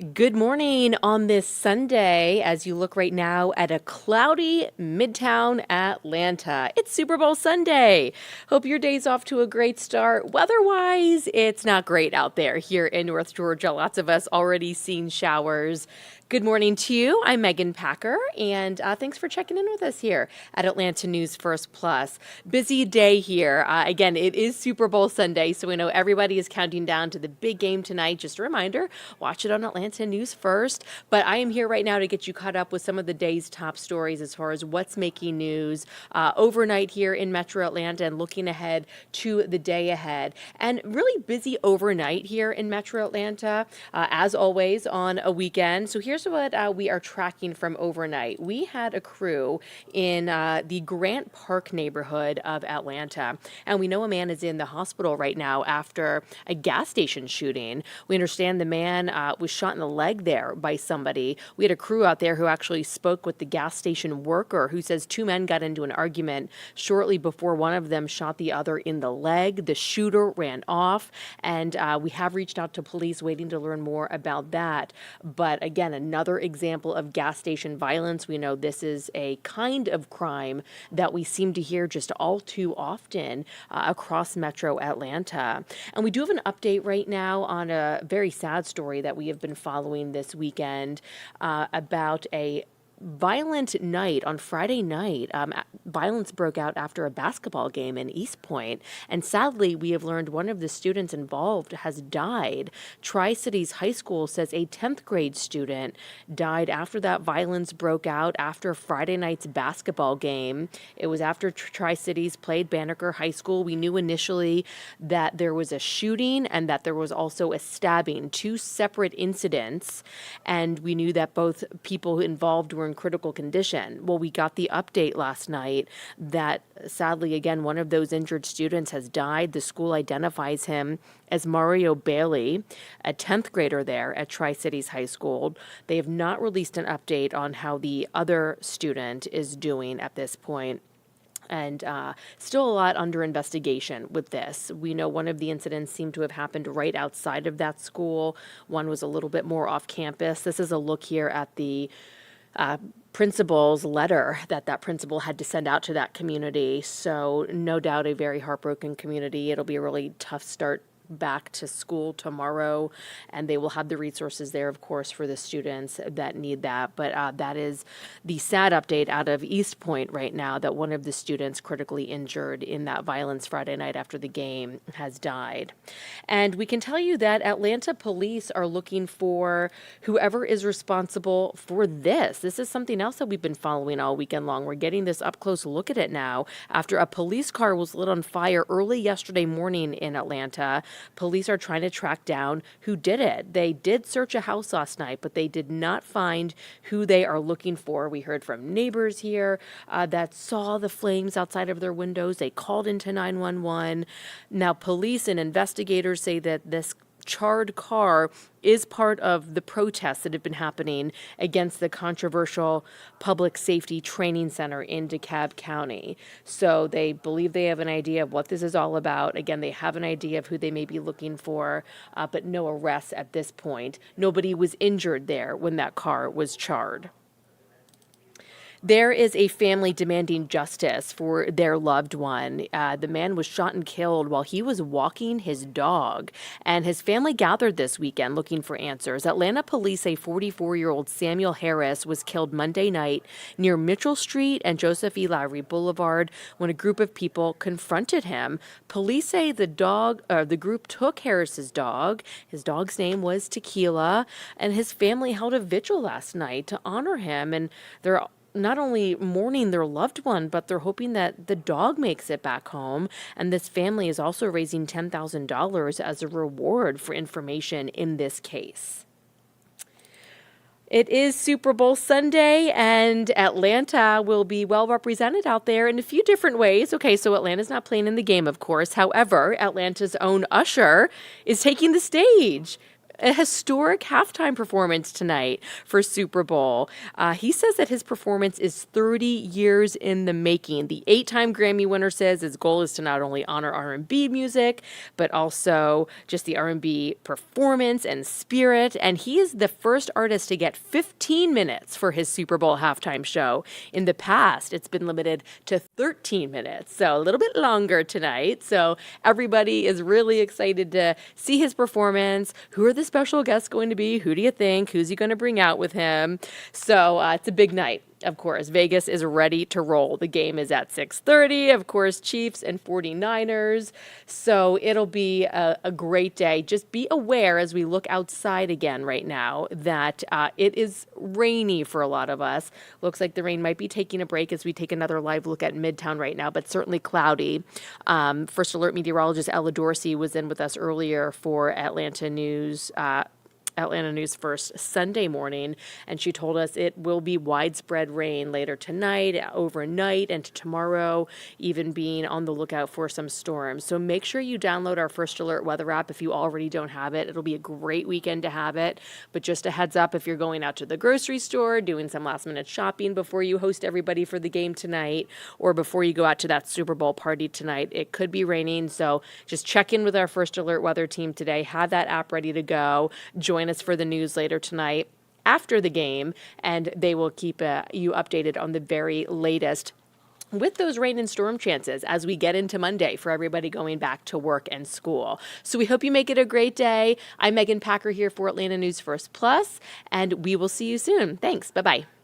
Good morning on this Sunday as you look right now at a cloudy Midtown Atlanta. It's Super Bowl Sunday. Hope your day's off to a great start. Weather-wise, it's not great out there here in North Georgia. Lots of us already seen showers. Good morning to you. I'm Megan Packer, and thanks for checking in with us here at Atlanta News First Plus. Busy day here. Again, it is Super Bowl Sunday, so we know everybody is counting down to the big game tonight. Just a reminder, watch it on Atlanta News First. But I am here right now to get you caught up with some of the day's top stories as far as what's making news overnight here in Metro Atlanta and looking ahead to the day ahead. And really busy overnight here in Metro Atlanta, as always on a weekend. So here's what we are tracking from overnight. We had a crew in the Grant Park neighborhood of Atlanta, and we know a man is in the hospital right now after a gas station shooting. We understand the man was shot in the leg there by somebody. We had a crew out there who actually spoke with the gas station worker who says two men got into an argument shortly before one of them shot the other in the leg. The shooter ran off, and we have reached out to police waiting to learn more about that. But again, another example of gas station violence. We know this is a kind of crime that we seem to hear just all too often across Metro Atlanta. And we do have an update right now on a very sad story that we have been following this weekend about a violent night on Friday night. Violence broke out after a basketball game in East Point, and sadly, we have learned one of the students involved has died. Tri-Cities High School says a 10th grade student died after that violence broke out after Friday night's basketball game. It was after Tri-Cities played Banneker High School. We knew initially that there was a shooting and that there was also a stabbing, two separate incidents, and we knew that both people involved were in critical condition. Well, we got the update last night that sadly, again, one of those injured students has died. The school identifies him as Mario Bailey, a 10th grader there at Tri-Cities High School. They have not released an update on how the other student is doing at this point. And still a lot under investigation with this. We know one of the incidents seemed to have happened right outside of that school. One was a little bit more off campus. This is a look here at the principal's letter that principal had to send out to that community. So no doubt a very heartbroken community. It'll be a really tough start back to school tomorrow, and they will have the resources there, of course, for the students that need that. But that is the sad update out of East Point right now, that one of the students critically injured in that violence Friday night after the game has died. And we can tell you that Atlanta police are looking for whoever is responsible for this. This is something else that we've been following all weekend long. We're getting this up close look at it now after a police car was lit on fire early yesterday morning in Atlanta. Police are trying to track down who did it. They did search a house last night, but they did not find who they are looking for. We heard from neighbors here that saw the flames outside of their windows. They called into 911. Now, police and investigators say that this charred car is part of the protests that have been happening against the controversial public safety training center in DeKalb County. So they believe they have an idea of what this is all about. Again, they have an idea of who they may be looking for, but no arrests at this point. Nobody was injured there when that car was charred. There is a family demanding justice for their loved one. The man was shot and killed while he was walking his dog, and his family gathered this weekend looking for answers. Atlanta police say 44-year-old Samuel Harris was killed Monday night near Mitchell Street and Joseph E. Lowry Boulevard when a group of people confronted him. Police say the group took Harris's dog. His dog's name was Tequila, and his family held a vigil last night to honor him, and they're not only mourning their loved one, but they're hoping that the dog makes it back home. And this family is also raising $10,000 as a reward for information in this case. It is Super Bowl Sunday, and Atlanta will be well represented out there in a few different ways. Okay, so Atlanta's not playing in the game, of course. However, Atlanta's own Usher is taking the stage. a historic halftime performance tonight for Super Bowl. He says that his performance is 30 years in the making. The 8-time Grammy winner says his goal is to not only honor R&B music, but also just the R&B performance and spirit. And he is the first artist to get 15 minutes for his Super Bowl halftime show. In the past, it's been limited to 13 minutes, so a little bit longer tonight. So everybody is really excited to see his performance. Who are the special guests going to be? Who do you think? Who's he going to bring out with him? So it's a big night. Of course, Vegas is ready to roll. The game is at 6:30. Of course, Chiefs and 49ers. So it'll be a great day. Just be aware as we look outside again right now that it is rainy for a lot of us. Looks like the rain might be taking a break as we take another live look at Midtown right now, but certainly cloudy. First Alert meteorologist Ella Dorsey was in with us earlier for Atlanta News First Sunday morning, and she told us it will be widespread rain later tonight, overnight, and tomorrow, even being on the lookout for some storms. So make sure you download our First Alert weather app if you already don't have it. It'll be a great weekend to have it, but just a heads up if you're going out to the grocery store, doing some last minute shopping before you host everybody for the game tonight, or before you go out to that Super Bowl party tonight, it could be raining. So just check in with our First Alert weather team today. Have that app ready to go. Join us for the news later tonight after the game, and they will keep you updated on the very latest with those rain and storm chances as we get into Monday for everybody going back to work and school. So we hope you make it a great day. I'm Megan Packer here for Atlanta News First Plus, and we will see you soon. Thanks. Bye-bye.